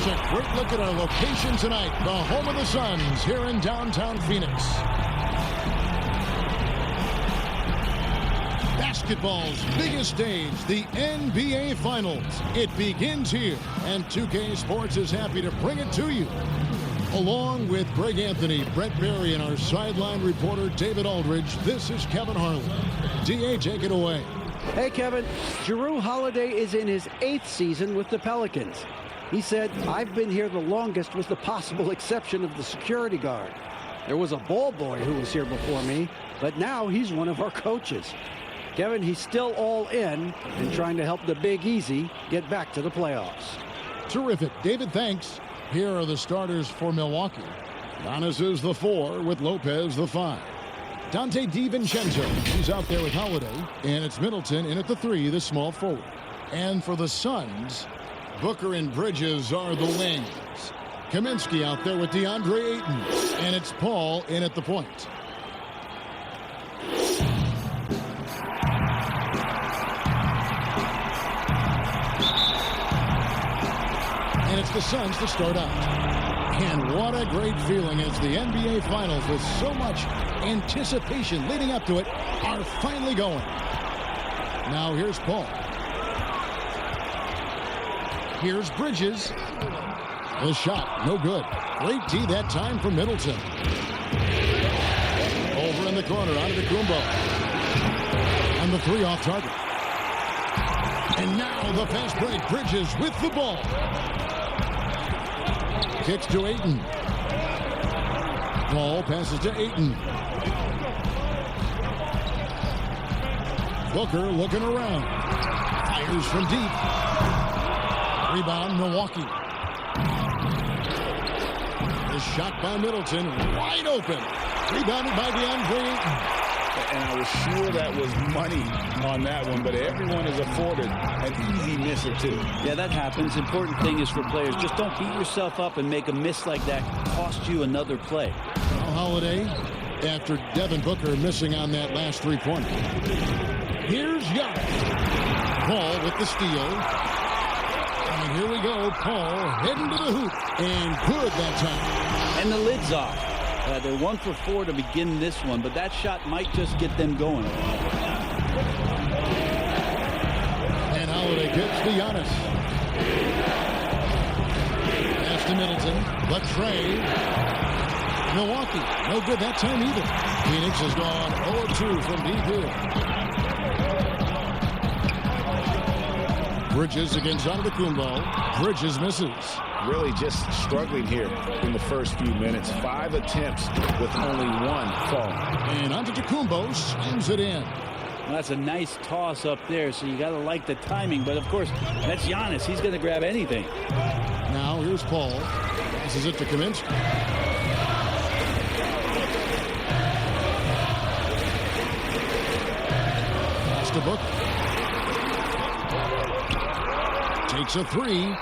a great look at our location tonight. The home of the Suns here in downtown Phoenix. Basketball's biggest stage, the NBA Finals. It begins here, and 2K Sports is happy to bring it to you. Along with Greg Anthony, Brett Berry, and our sideline reporter David Aldridge, this is Kevin Harlan. DA, take it away. Hey, Kevin. Jrue Holiday is in his 8th season with the Pelicans. He said, "I've been here the longest with the possible exception of the security guard. There was a ball boy who was here before me, but now he's one of our coaches." Kevin, he's still all in and trying to help the Big Easy get back to the playoffs. Terrific. David, thanks. Here are the starters for Milwaukee. Giannis is the 4 with Lopez the 5. Dante DiVincenzo, he's out there with Holiday. And it's Middleton in at the 3, the small forward. And for the Suns, Booker and Bridges are the wings. Kaminsky out there with DeAndre Ayton. And it's Paul in at the point. And it's the Suns to start out. And what a great feeling as the NBA Finals, with so much anticipation leading up to it, are finally going. Now here's Paul. Here's Bridges. The shot, no good. Great D that time from Middleton. Over in the corner, Antetokounmpo. And the 3 off target. And now the fast break. Bridges with the ball. Kicks to Ayton. Ball passes to Ayton. Booker looking around. Fires from deep. Rebound, Milwaukee. The shot by Middleton. Wide open. Rebounded by DeAndre Ayton. And I was sure that was money on that one, but everyone is afforded an easy miss or two. Yeah, that happens. Important thing is for players, just don't beat yourself up and make a miss like that cost you another play. Now Holiday, after Devin Booker missing on that last 3-pointer. Here's Giannis. Paul with the steal. And here we go. Paul heading to the hoop. And good that time. And the lid's off. They're 1 for 4 to begin this one, but that shot might just get them going. And Holiday gets to Giannis. Pass to Middleton. The trade. Milwaukee. No good that time either. Phoenix has gone 0-2 from deep here. Bridges against Antetokounmpo. Bridges misses. Really just struggling here in the first few minutes. 5 attempts with only 1 fall. And Antetokounmpo slams it in. Well, that's a nice toss up there, so you got to like the timing. But, of course, that's Giannis. He's going to grab anything. Now here's Paul. Passes it to Kaminsky. Pass to Booker. Takes a 3.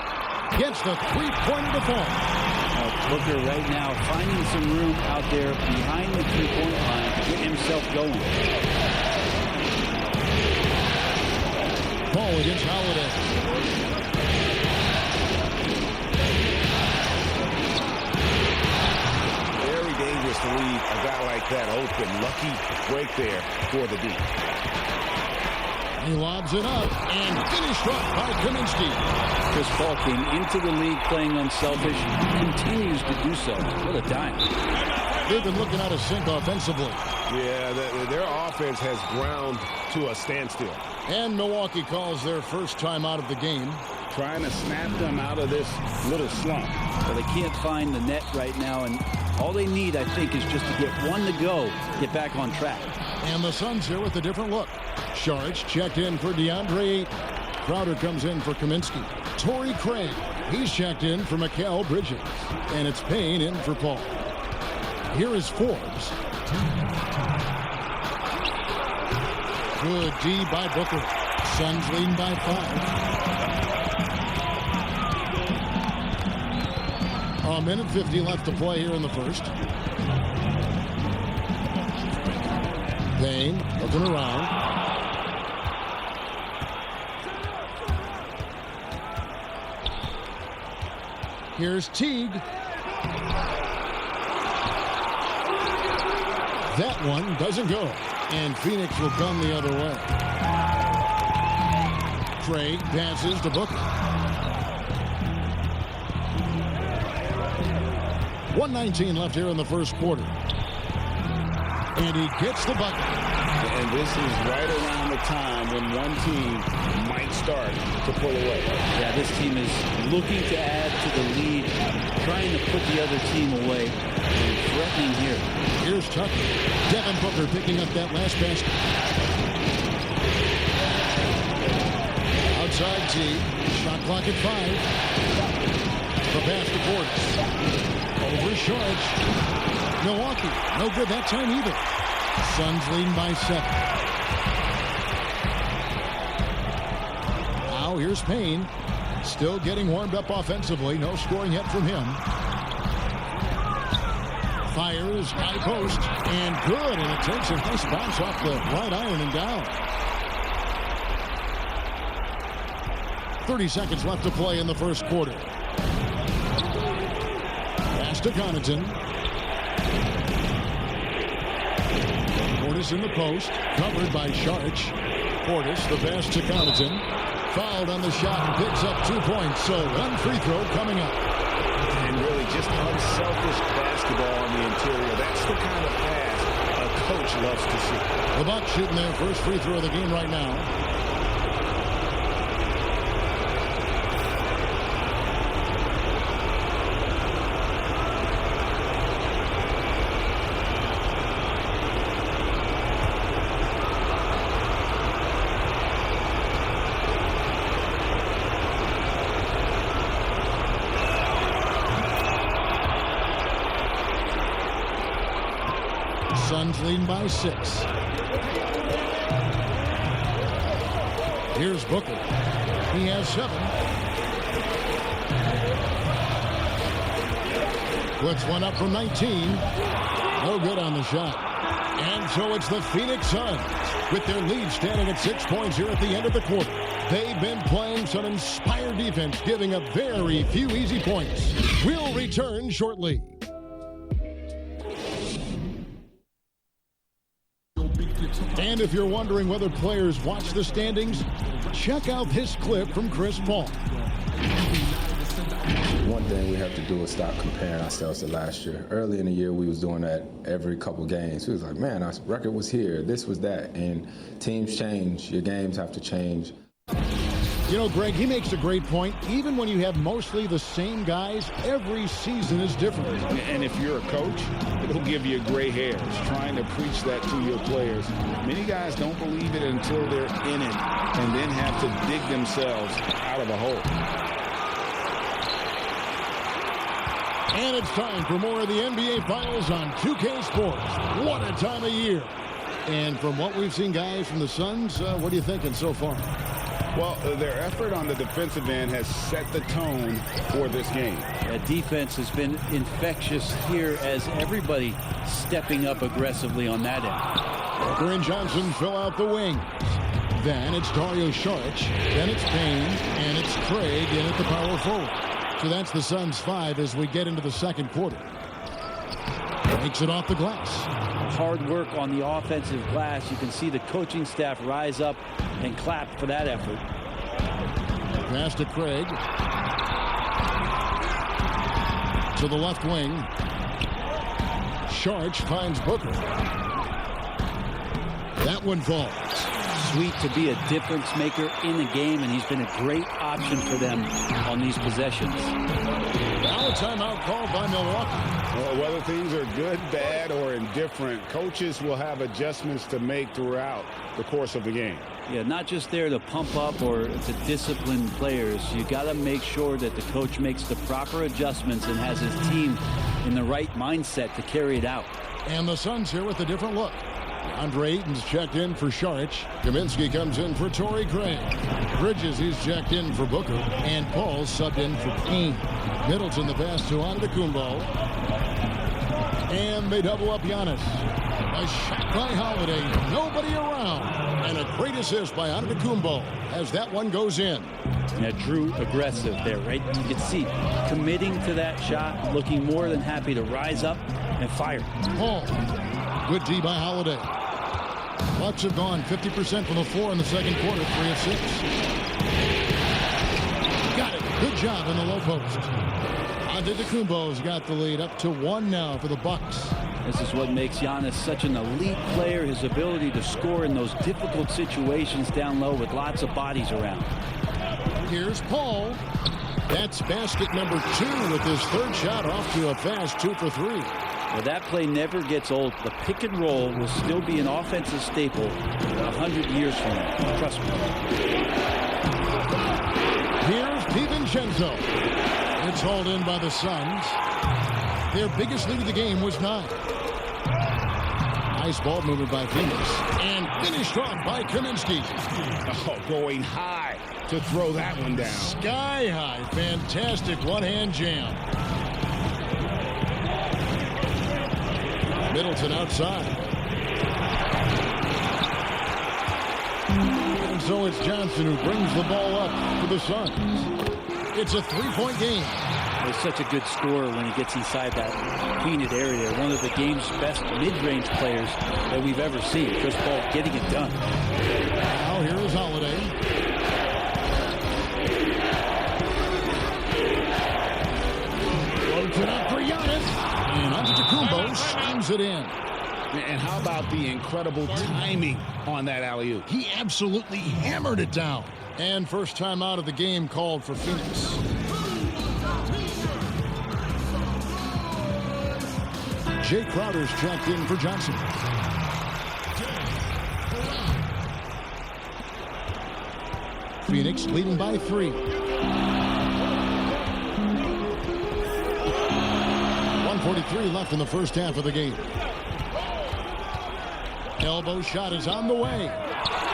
Gets the 3-pointer to fall. Booker right now finding some room out there behind the 3-point line to get himself going. Paul against Holiday. Very dangerous to leave a guy like that open. Lucky break there for the D. He lobs it up and finished off by Kaminsky. Chris Paul came into the league playing unselfish, continues to do so. What a dime. They've been looking out of sync offensively. Yeah, their offense has ground to a standstill. And Milwaukee calls their first time out of the game. Trying to snap them out of this little slump. Well, they can't find the net right now, and all they need, I think, is just to get 1 to go, get back on track. And the Suns here with a different look. Sharks checked in for DeAndre Ayton. Crowder comes in for Kaminsky. Torrey Craig, he's checked in for Mikal Bridges. And it's Payne in for Paul. Here is Forbes. Good D by Booker. Suns leading by 5. A minute 50 left to play here in the first. Payne looking around. Here's Teague. That one doesn't go. And Phoenix will come the other way. Craig passes to Booker. 1:19 left here in the first quarter. And he gets the bucket. And this is right around the time when one team might start to pull away. Yeah, this team is looking to add to the lead, trying to put the other team away, and threatening here. Here's Tucker. Devin Booker picking up that last basket. Outside T. Shot clock at 5. The pass to Portis. Over short. Milwaukee. No good that time either. Suns leading by 7. Now here's Payne. Still getting warmed up offensively. No scoring yet from him. Fires, high post, and good. And it takes a nice bounce off the right iron and down. 30 seconds left to play in the first quarter. Pass to Connaughton. Portis in the post, covered by Sharch. Portis, the pass to Connaughton. Fouled on the shot and picks up 2 points. So one free throw coming up. And really just unselfish basketball on the interior. That's the kind of pass a coach loves to see. The Bucks shooting their first free throw of the game right now. Suns leading by 6. Here's Booker. He has 7. Puts one up from 19. No good on the shot. And so it's the Phoenix Suns with their lead standing at 6 points here at the end of the quarter. They've been playing some inspired defense, giving up very few easy points. We'll return shortly. And if you're wondering whether players watch the standings, check out this clip from Chris Paul. One thing we have to do is stop comparing ourselves to last year. Early in the year, we was doing that every couple games. We was like, man, our record was here, this was that, and teams change. Your games have to change. You know, Greg, he makes a great point. Even when you have mostly the same guys, every season is different. And if you're a coach, it'll give you gray hairs trying to preach that to your players. Many guys don't believe it until they're in it and then have to dig themselves out of a hole. And it's time for more of the NBA Finals on 2K Sports. What a time of year. And from what we've seen, guys, from the Suns, what are you thinking so far? Well, their effort on the defensive end has set the tone for this game. That defense has been infectious here as everybody stepping up aggressively on that end. Booker and Johnson fill out the wings. Then it's Dario Saric. Then it's Payne. And it's Craig in at the power forward. So that's the Suns 5 as we get into the second quarter. Takes it off the glass. Hard work on the offensive glass. You can see the coaching staff rise up and clap for that effort. Pass to Craig. To the left wing. Saric finds Booker. That one falls. Sweet to be a difference maker in the game, and he's been a great option for them on these possessions. Now a timeout called by Milwaukee. Well, whether things are good, bad, or indifferent, coaches will have adjustments to make throughout the course of the game. Yeah, not just there to pump up or to discipline players. You got to make sure that the coach makes the proper adjustments and has his team in the right mindset to carry it out. And the Suns here with a different look. Andre Ayton's checked in for Saric. Kaminsky comes in for Torrey Craig. Bridges, he's checked in for Booker. And Paul's subbed in for Payne. Middleton the pass to Antetokounmpo. And they double up Giannis. A shot by Holiday. Nobody around. And a great assist by Antetokounmpo as that one goes in. Yeah, Drew aggressive there, right? You can see committing to that shot, looking more than happy to rise up and fire. Paul. Good D by Holiday. Bucks have gone 50% from the floor in the second quarter, 3 of 6. Got it. Good job in the low post. Antetokounmpo's got the lead up to 1 now for the Bucks. This is what makes Giannis such an elite player, his ability to score in those difficult situations down low with lots of bodies around. Here's Paul. That's basket number 2 with his third shot off to a fast 2 for 3. Well, that play never gets old. The pick and roll will still be an offensive staple 100 years from now. Trust me. Here's DiVincenzo. It's hauled in by the Suns. Their biggest lead of the game was 9. Nice ball movement by Phoenix. And finished off by Kaminsky. Oh, going high to throw that one down. Sky high. Fantastic one-hand jam. Middleton outside. And so it's Johnson who brings the ball up for the Suns. It's a 3-point game. He's such a good scorer when he gets inside that painted area. One of the game's best mid-range players that we've ever seen. Chris Paul getting it done. Now here is Holiday. Floats it up for Giannis. And Antetokounmpo slams it in. And how about the incredible timing on that alley-oop? He absolutely hammered it down. And first time out of the game called for Phoenix. Jay Crowder's checked in for Johnson. Phoenix leading by 3. 1:43 left in the first half of the game. Elbow shot is on the way.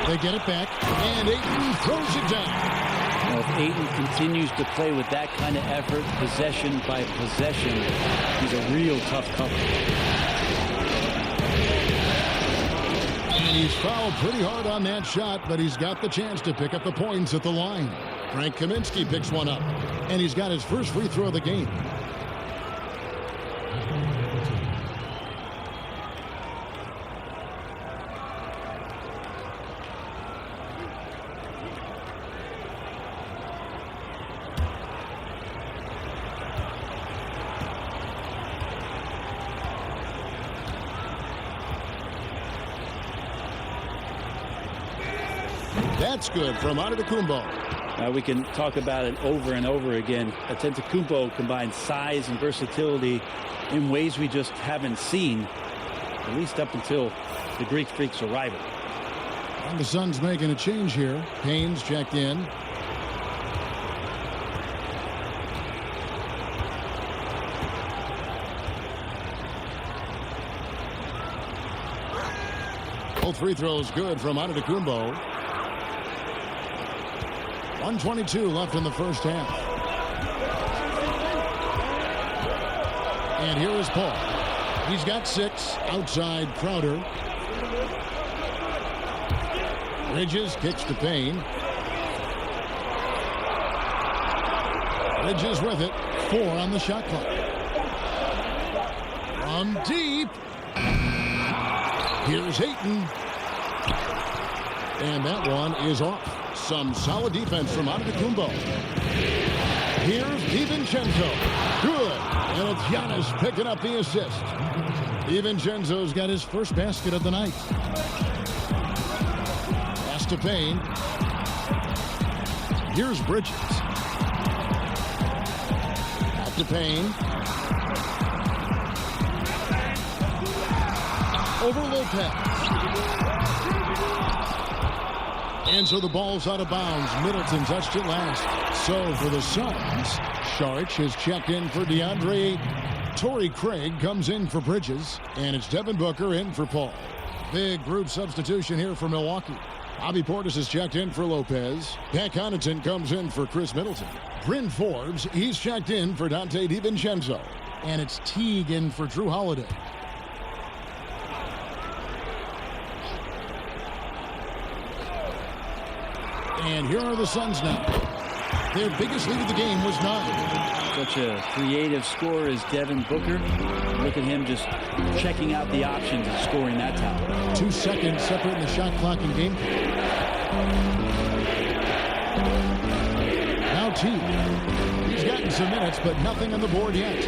They get it back, and Ayton throws it down. Well, if Ayton continues to play with that kind of effort, possession by possession, he's a real tough cover. And he's fouled pretty hard on that shot, but he's got the chance to pick up the points at the line. Frank Kaminsky picks one up, and he's got his first free throw of the game. That's good from Antetokounmpo. We can talk about it over and over again. Antetokounmpo combines size and versatility in ways we just haven't seen, at least up until the Greek Freak's arrival. And the Suns making a change here. Payne's checked in. Both free throws good from Antetokounmpo. 1:22 left in the first half. And here is Paul. He's got 6 outside Crowder. Bridges kicks to Payne. Bridges with it. 4 on the shot clock. From deep. Here's Ayton. And that one is off. Some solid defense from Antetokounmpo. Here's DiVincenzo. Good. And it's Giannis picking up the assist. DiVincenzo's got his first basket of the night. Pass to Payne. Here's Bridges. Back to Payne. Over Lopez. And so the ball's out of bounds. Middleton touched it last. So for the Suns, Saric has checked in for DeAndre. Torrey Craig comes in for Bridges. And it's Devin Booker in for Paul. Big group substitution here for Milwaukee. Bobby Portis has checked in for Lopez. Pat Connaughton comes in for Chris Middleton. Bryn Forbes, he's checked in for Donte DiVincenzo. And it's Teague in for Drew Holiday. And here are the Suns now. Their biggest lead of the game was 9. Such a creative scorer as Devin Booker. Look at him just checking out the options and scoring that time. 2 seconds separating the shot clock and game clock. Now T. He's gotten some minutes, but nothing on the board yet.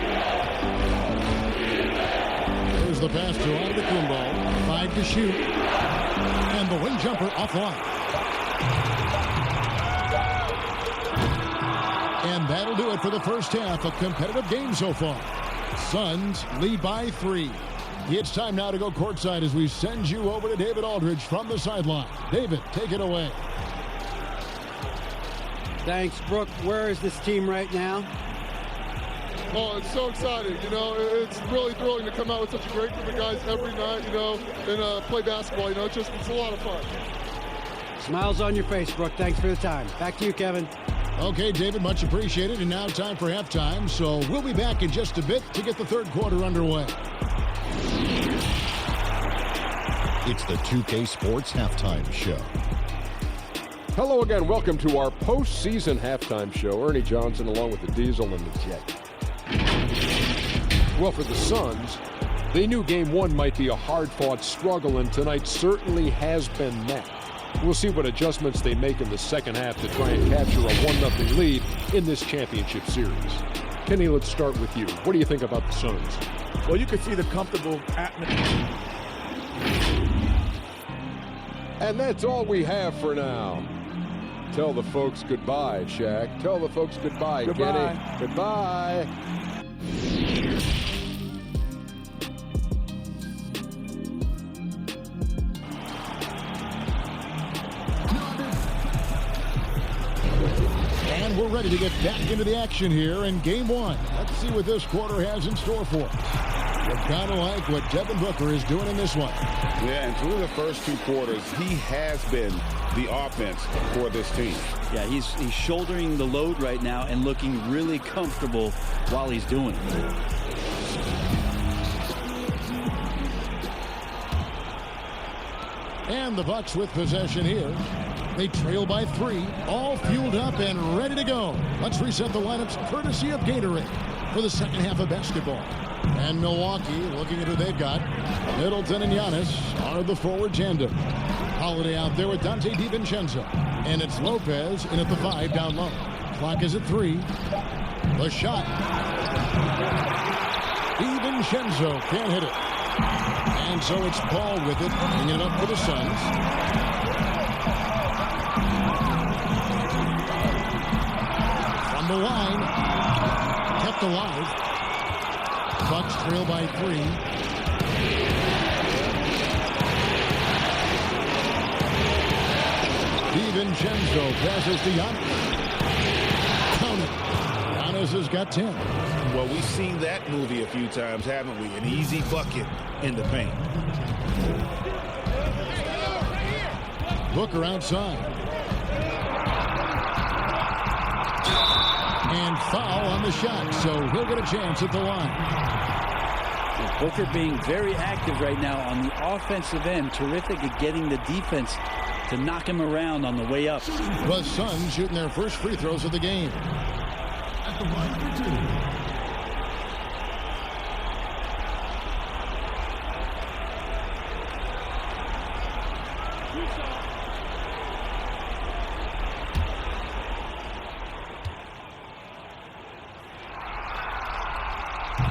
There's the pass to Antetokounmpo. 5 to shoot. And the wing jumper offline. And that'll do it for the first half. A competitive game so far. Suns lead by 3. It's time now to go courtside as we send you over to David Aldridge from the sideline. David, take it away. Thanks, Brooke. Where is this team right now? Oh, it's so exciting. You know, it's really thrilling to come out with such a great group of guys every night, you know, and play basketball. You know, it's a lot of fun. Smiles on your face, Brooke. Thanks for the time. Back to you, Kevin. Okay, David, much appreciated. And now time for halftime. So we'll be back in just a bit to get the third quarter underway. It's the 2K Sports Halftime Show. Hello again. Welcome to our postseason halftime show. Ernie Johnson along with the Diesel and the Jet. Well, for the Suns, they knew Game 1 might be a hard-fought struggle, and tonight certainly has been met. We'll see what adjustments they make in the second half to try and capture a 1-0 lead in this championship series. Kenny, let's start with you. What do you think about the Suns? Well, you can see the comfortable atmosphere. And that's all we have for now. Tell the folks goodbye, Shaq. Tell the folks goodbye, Goodbye. Kenny. Goodbye. And we're ready to get back into the action here in Game 1. Let's see what this quarter has in store for us. We're kind of like what Devin Booker is doing in this one. Yeah, and through the first 2 quarters, he has been the offense for this team. Yeah, he's shouldering the load right now and looking really comfortable while he's doing it. And the Bucks with possession here. They trail by 3, all fueled up and ready to go. Let's reset the lineups courtesy of Gatorade for the second half of basketball. And Milwaukee, looking at who they've got, Middleton and Giannis are the forward tandem. Holiday out there with Dante DiVincenzo. And it's Lopez in at the 5 down low. Clock is at 3. The shot. DiVincenzo can't hit it. And so it's Paul with it, bringing it up for the Suns. From the line, kept alive. Bucks trail by 3. DiVincenzo passes to Giannis. Count it. Giannis has got 10. Well, we've seen that movie a few times, haven't we? An easy bucket in the paint. Booker outside. And foul on the shot, so he'll get a chance at the line. Booker being very active right now on the offensive end. Terrific at getting the defense to knock him around on the way up. The Suns shooting their first free throws of the game. At the line for 2.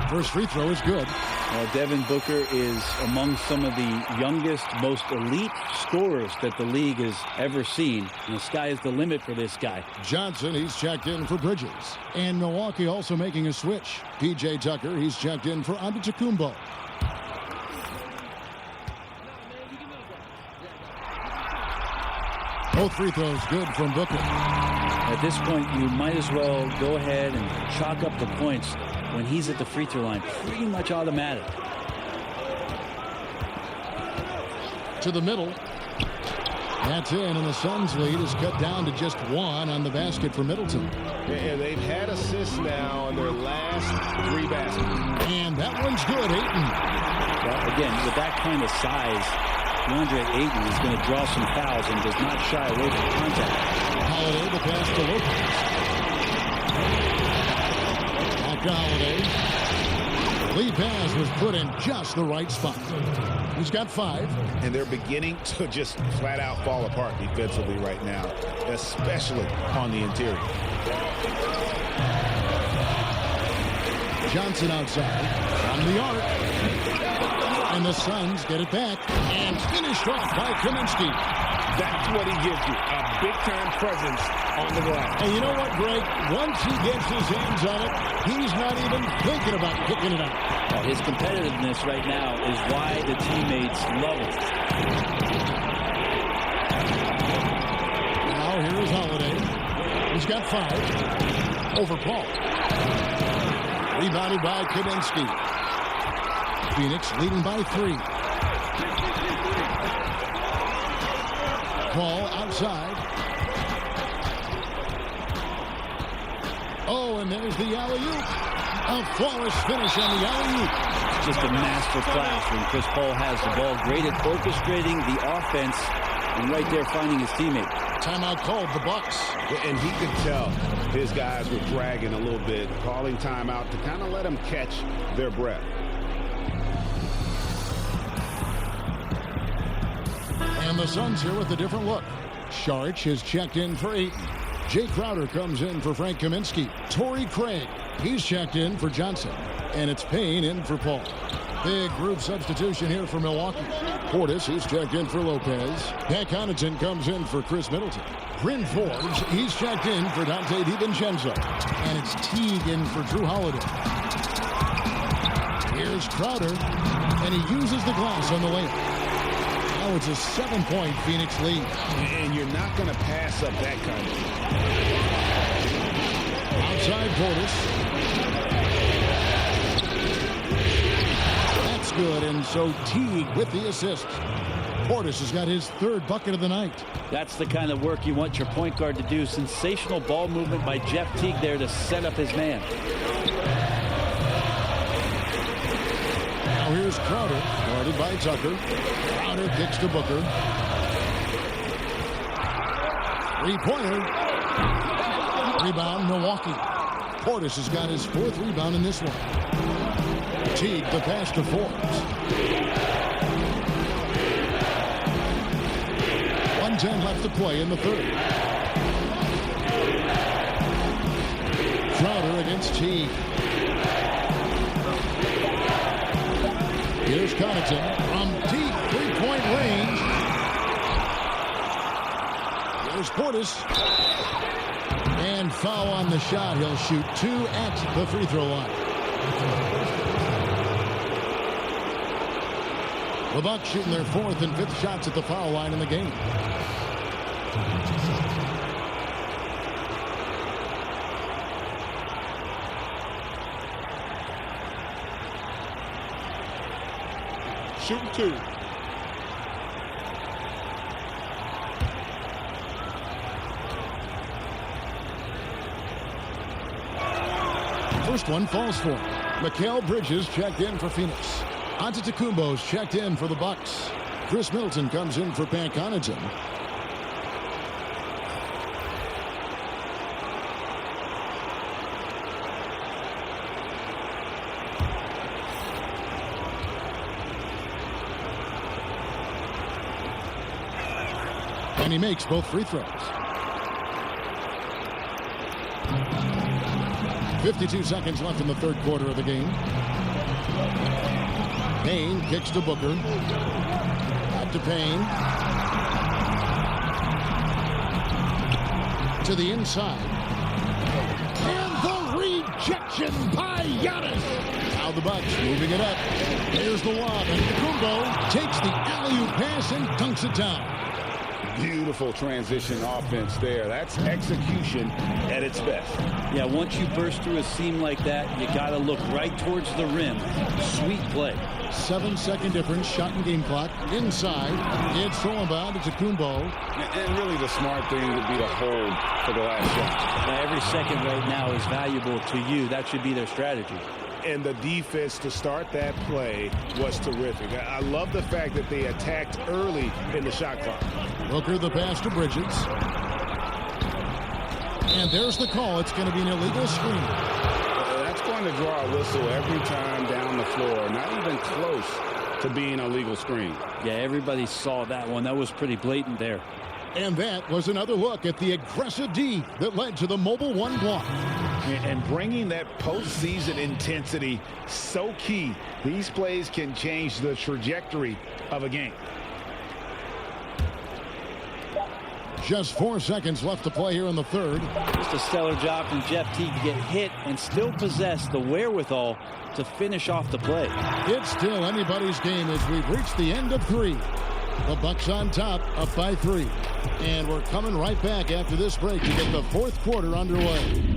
First free throw is good. Devin Booker is among some of the youngest, most elite scorers that the league has ever seen. And the sky is the limit for this guy. Johnson, he's checked in for Bridges. And Milwaukee also making a switch. P.J. Tucker, he's checked in for Antetokounmpo. Both free throws good from Booker. At this point, you might as well go ahead and chalk up the points when he's at the free throw line. Pretty much automatic. To the middle. That's in, and the Suns' lead is cut down to just 1 on the basket for Middleton. Yeah, they've had assists now on their last 3 baskets. And that one's good, Ayton. Well, again, with that kind of size, DeAndre Ayton is going to draw some fouls and does not shy away from contact. Holiday, the pass to Lopez. Back to Holiday. Lead pass was put in just the right spot. He's got 5. And they're beginning to just flat out fall apart defensively right now, especially on the interior. Johnson outside from the arc. And the Suns get it back and finished off by Kaminsky. That's what he gives you, a big-time presence on the glass. And you know what, Greg? Once he gets his hands on it, he's not even thinking about kicking it out. Well, his competitiveness right now is why the teammates love him. Now here is Holiday. He's got 5. Over Paul. Rebounded by Kaminsky. Phoenix leading by 3. Paul outside. Oh, and there's the alley-oop. A flawless finish on the alley-oop. Just a master class when Chris Paul has the ball. Great at orchestrating the offense and right there finding his teammate. Timeout called, the Bucks. And he could tell his guys were dragging a little bit, calling timeout to kind of let them catch their breath. And the Suns here with a different look. Saric is checked in for Ayton. Jay Crowder comes in for Frank Kaminsky. Torrey Craig, he's checked in for Johnson. And it's Payne in for Paul. Big group substitution here for Milwaukee. Portis, he's checked in for Lopez. Pat Connaughton comes in for Chris Middleton. Bryn Forbes, he's checked in for Dante DiVincenzo. And it's Teague in for Drew Holiday. Here's Crowder, and he uses the glass on the layup. Now it's a 7-point Phoenix lead. And you're not going to pass up that kind of thing. Outside Portis. That's good, and so Teague with the assist. Portis has got his 3rd bucket of the night. That's the kind of work you want your point guard to do. Sensational ball movement by Jeff Teague there to set up his man. Now here's Crowder, guarded by Tucker. Crowder kicks to Booker. 3-pointer. Rebound, Milwaukee. Portis has got his 4th rebound in this one. Teague, the pass to Forbes. 1:10 left to play in the 3rd. Crowder against Teague. Here's Connaughton from deep 3-point range. Here's Portis. And foul on the shot. He'll shoot 2 at the free throw line. The Bucks shooting their 4th and 5th shots at the foul line in the game. Shooting 2. First one falls for him. Mikal Bridges checked in for Phoenix. Antetokounmpo's checked in for the Bucks. Chris Middleton comes in for Pat Connaughton. And he makes both free throws. 52 seconds left in the 3rd quarter of the game. Payne kicks to Booker. Out to Payne. To the inside. And the rejection by Giannis. Now the Bucks moving it up. There's the lob. And Kumbo takes the alley-oop pass and dunks it down. Beautiful transition offense there. That's execution at its best. Yeah, once you burst through a seam like that, you got to look right towards the rim. Sweet play. 7-second difference, shot and game clock. Inside, it's thrown by to Kumbo. And really the smart thing would be to hold for the last shot. Now, every second right now is valuable to you. That should be their strategy. and the defense to start that play was terrific. I love the fact that they attacked early in the shot clock. Booker the pass to Bridges. And there's the call. It's going to be an illegal screen. That's going to draw a whistle every time down the floor. Not even close to being a legal screen. Yeah, everybody saw that one. That was pretty blatant there. And that was another look at the aggressive D that led to the Mobile One block. And bringing that postseason intensity, so key. These plays can change the trajectory of a game. Just 4 seconds left to play here in the third. Just a stellar job from Jeff Teague to get hit and still possess the wherewithal to finish off the play. It's still anybody's game as we've reached the end of 3. The Bucks on top, up by 3. And we're coming right back after this break to get the fourth quarter underway.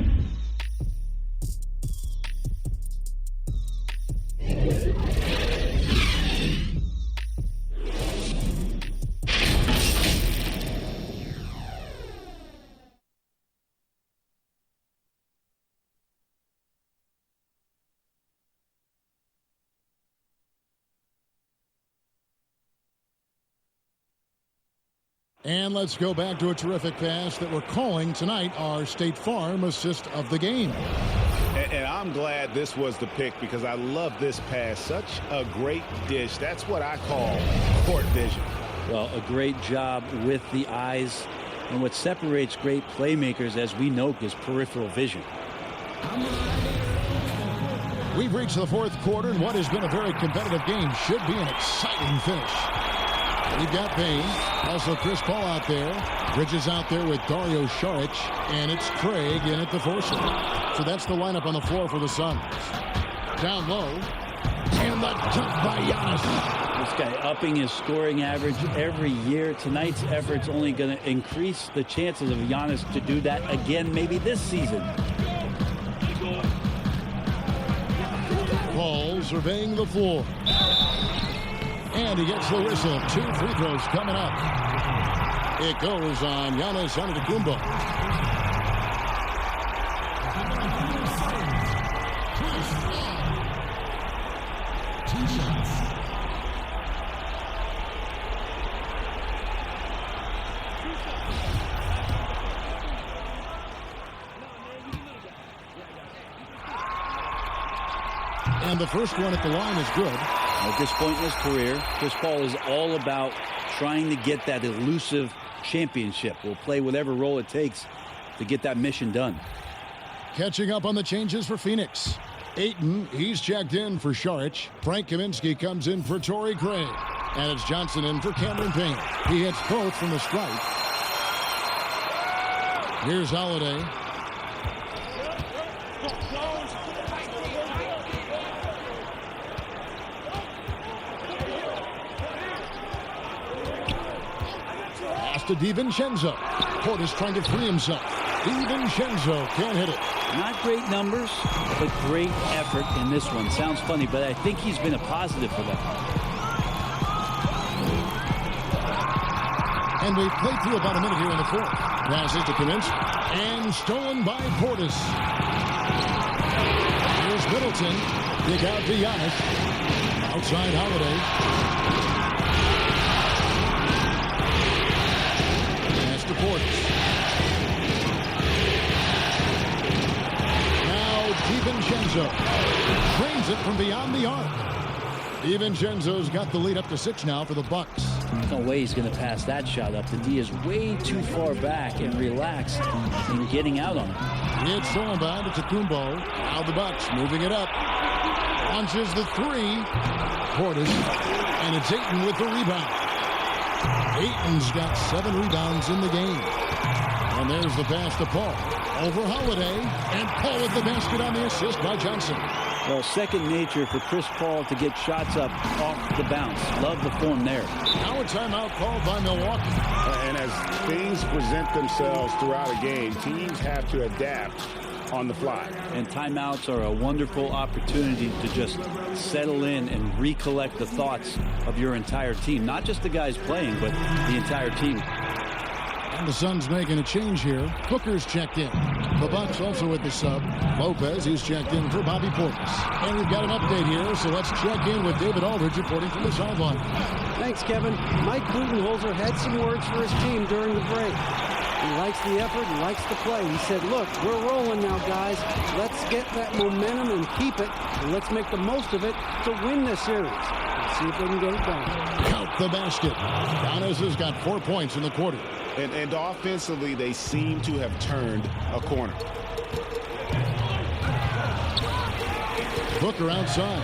And let's go back to a terrific pass that we're calling tonight our State Farm assist of the game. And I'm glad this was the pick because I love this pass. Such a great dish. That's what I call court vision. Well, a great job with the eyes. And what separates great playmakers, as we know, is peripheral vision. We've reached the fourth quarter, and what has been a very competitive game should be an exciting finish. We've got Payne, also Chris Paul out there. Bridges out there with Dario Saric, and it's Craig in at the 4 slot. So that's the lineup on the floor for the Suns. Down low, and the dunk by Giannis. This guy upping his scoring average every year. Tonight's effort's only going to increase the chances of Giannis to do that again, maybe this season. Paul surveying the floor. And he gets the whistle. 2 free throws coming up. It goes on Giannis Antetokounmpo. And the first one at the line is good. At this point in his career, Chris Paul is all about trying to get that elusive championship. Will play whatever role it takes to get that mission done. Catching up on the changes for Phoenix. Ayton, he's checked in for Saric. Frank Kaminsky comes in for Torrey Craig. And it's Johnson in for Cameron Payne. He hits both from the stripe. Here's Holiday. To DiVincenzo. Portis trying to free himself. DiVincenzo can't hit it. Not great numbers, but great effort in this one. Sounds funny, but I think he's been a positive for them. And we've played through about a minute here in the fourth. Passes to Kaminsky. And stolen by Portis. Here's Middleton. Dig out to Giannis. Outside Holiday. Portis. Now DiVincenzo drains it from beyond the arc. DiVincenzo's got the lead up to 6 now for the Bucks. No way he's going to pass that shot up. The D is way too far back and relaxed in getting out on it. It's stolen by Antetokounmpo. Now the Bucks moving it up. Launches the 3. Portis. And it's Ayton with the rebound. Ayton's got 7 rebounds in the game. And there's the pass to Paul. Over Holiday. And Paul with the basket on the assist by Johnson. Well, second nature for Chris Paul to get shots up off the bounce. Love the form there. Now a timeout called by Milwaukee. And as things present themselves throughout a game, teams have to adapt on the fly. And timeouts are a wonderful opportunity to just settle in and recollect the thoughts of your entire team. Not just the guys playing, but the entire team. And the Suns making a change here. Booker's checked in. The Bucks also with the sub. Lopez, he's checked in for Bobby Portis. And we've got an update here, so let's check in with David Aldridge reporting from the sideline. Thanks, Kevin. Mike Budenholzer had some words for his team during the break. He likes the effort, he likes the play. He said, look, we're rolling now, guys. Let's get that momentum and keep it, and let's make the most of it to win this series. Let's see if they can get it done. Count the basket. Giannis has got 4 points in the quarter. And offensively, they seem to have turned a corner. Booker outside.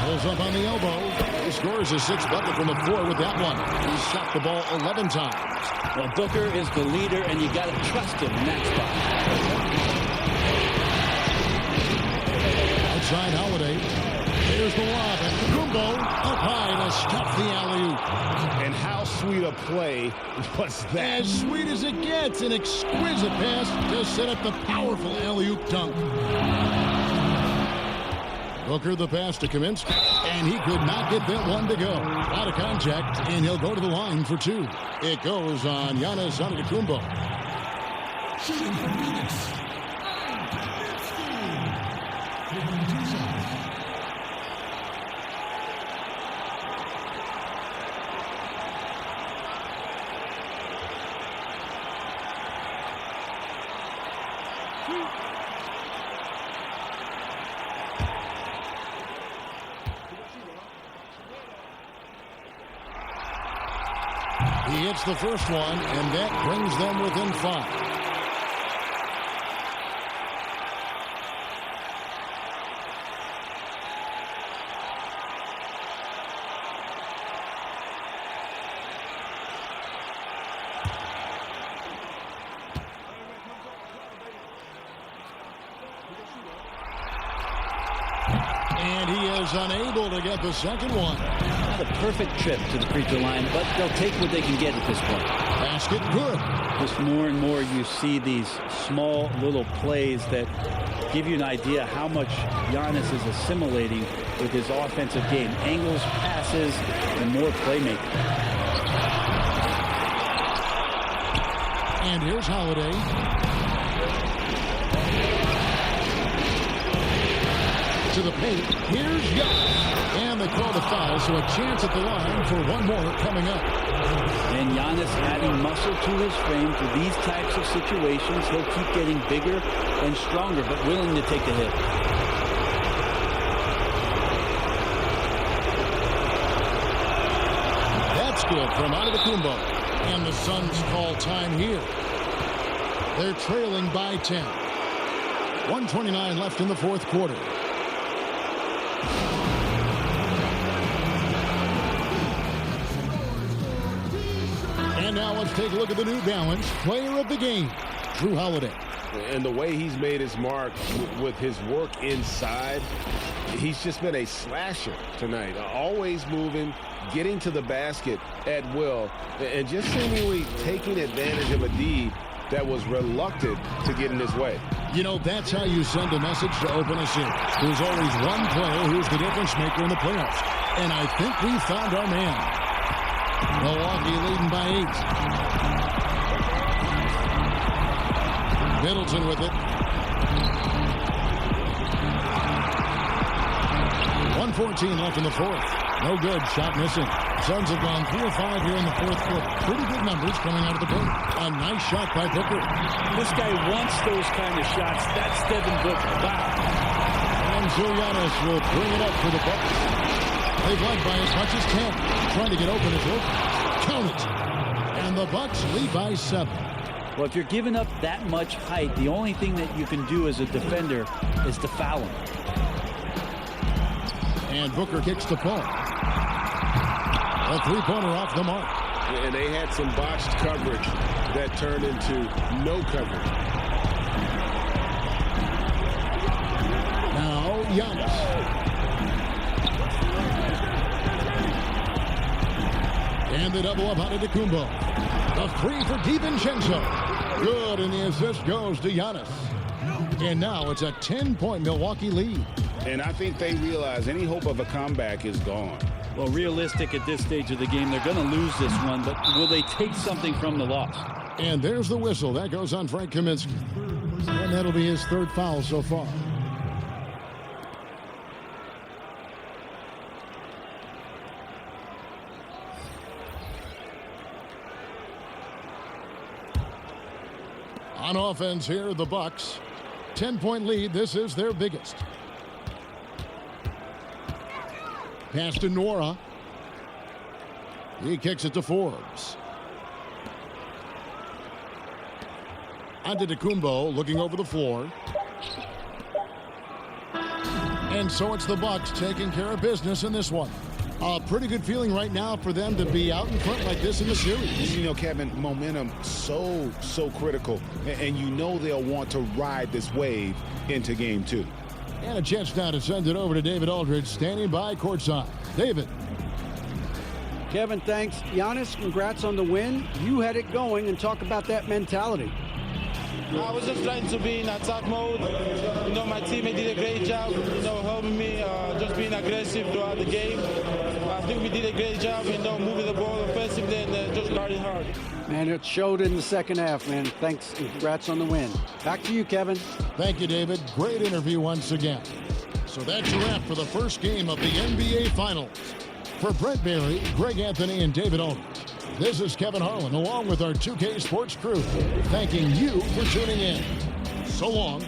Pulls up on the elbow. He scores his 6th bucket from the floor with that one. He's shot the ball 11 times. Well, Booker is the leader, and you got to trust him in that spot. Outside Holiday. There's the lob, and Kumbo up high to stop the alley-oop. And how sweet a play was that? As sweet as it gets, an exquisite pass to set up the powerful alley-oop dunk. Booker the pass to Kaminsky, and he could not get that one to go. Out of contact, and he'll go to the line for 2. It goes on Giannis Antetokounmpo. Shooting for Phoenix. Taking 2 shots. He hits the first one, and that brings them within 5. And he is unable to get the second one. Not a perfect trip to the free throw line, but they'll take what they can get at this point. Basket good. Just more and more you see these small little plays that give you an idea how much Giannis is assimilating with his offensive game. Angles, passes, and more playmaking. And here's Holiday. To the paint. Here's Giannis. And they call the foul, so a chance at the line for one more coming up. And Giannis adding muscle to his frame for these types of situations. He'll keep getting bigger and stronger, but willing to take the hit. That's good from Antetokounmpo. And the Suns call time here. They're trailing by 10. 1:29 left in the 4th quarter. And now let's take a look at the New Balance player of the game, Jrue Holiday. And the way he's made his mark with his work inside, he's just been a slasher tonight. Always moving, getting to the basket at will, and just seemingly taking advantage of a D that was reluctant to get in his way. You know, that's how you send a message to open a series. There's always one player who's the difference maker in the playoffs. And I think we found our man. Milwaukee leading by 8. Middleton with it. 1:14 left in the 4th. No good. Shot missing. Suns have gone 3 of 5 here in the 4th quarter. Pretty good numbers coming out of the paint. A nice shot by Booker. This guy wants those kind of shots. That's Devin Booker. Wow. And Giannis will bring it up for the Bucks. They've led by as much as 10. Trying to get open as Lopez. Count it. And the Bucks lead by 7. Well, if you're giving up that much height, the only thing that you can do as a defender is to foul him. And Booker kicks to Paul. A 3-pointer off the mark. And they had some botched coverage that turned into no coverage. Now Giannis. And the double up on Antetokounmpo. A 3 for DiVincenzo. Good, and the assist goes to Giannis. And now it's a 10-point Milwaukee lead. And I think they realize any hope of a comeback is gone. Well, realistic at this stage of the game, they're going to lose this one, but will they take something from the loss? And there's the whistle. That goes on Frank Kaminsky. And that'll be his third foul so far. On offense here, the Bucks. 10-point lead. This is their biggest. Pass to Nora. He kicks it to Forbes. Antetokounmpo looking over the floor. And so it's the Bucks taking care of business in this one. A pretty good feeling right now for them to be out in front like this in the series. You know, Kevin, momentum so critical. And you know they'll want to ride this wave into game 2. And a chance now to send it over to David Aldridge, standing by courtside. David. Kevin, thanks. Giannis, congrats on the win. You had it going, and talk about that mentality. I was just trying to be in attack mode. You know, my teammate did a great job, helping me, just being aggressive throughout the game. I think we did a great job, moving the ball offensively and just guarding hard. Man, it showed in the second half, man. Thanks, and congrats on the win. Back to you, Kevin. Thank you, David. Great interview once again. So that's a wrap for the first game of the NBA Finals. For Brent Barry, Greg Anthony, and David Aldridge, this is Kevin Harlan, along with our 2K Sports crew, thanking you for tuning in. So long.